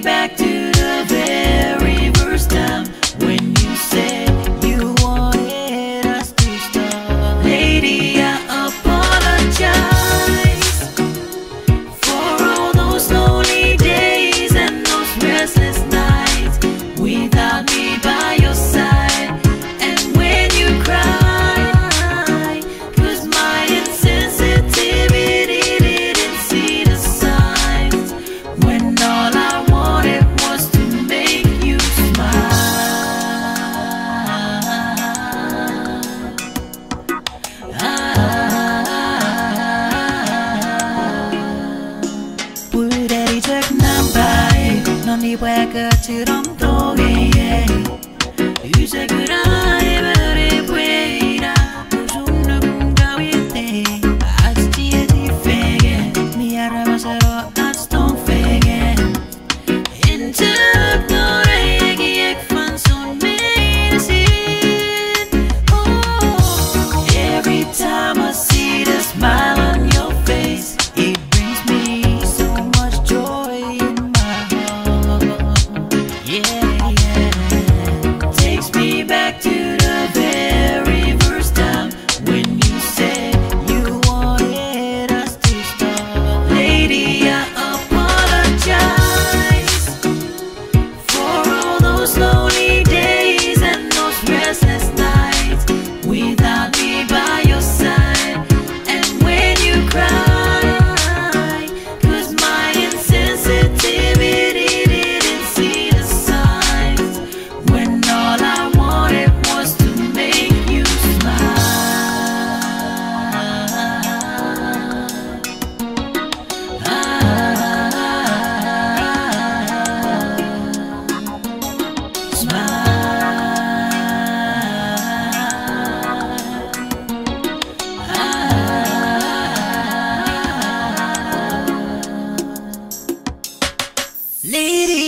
back to the very first time when you said you wanted us to stop. Lady, I apologize for all those lonely days and those restless nights without me by your side. And when you cry, 'cause my insensitivity didn't see the signs, when all I wanted was to make you smile. 우리들이 장난 봐해 넌 이외의 것처럼 또해 이제 그라의 별이 보이라 무슨 누군가 위에 아직지의 뒤에 미안하면서로 아직도 fake 인적 너에게 반손 medicine. Every time I see the smile on your face, it brings me so much joy in my heart. Yeah, yeah. Takes me back to the very first time when you said you wanted us to stop. Lady, I apologize for all those lonely days and those restless nights without me by your side. And when you cry, 'cause my insensitivity didn't see the signs, when all I wanted was to make you Lady,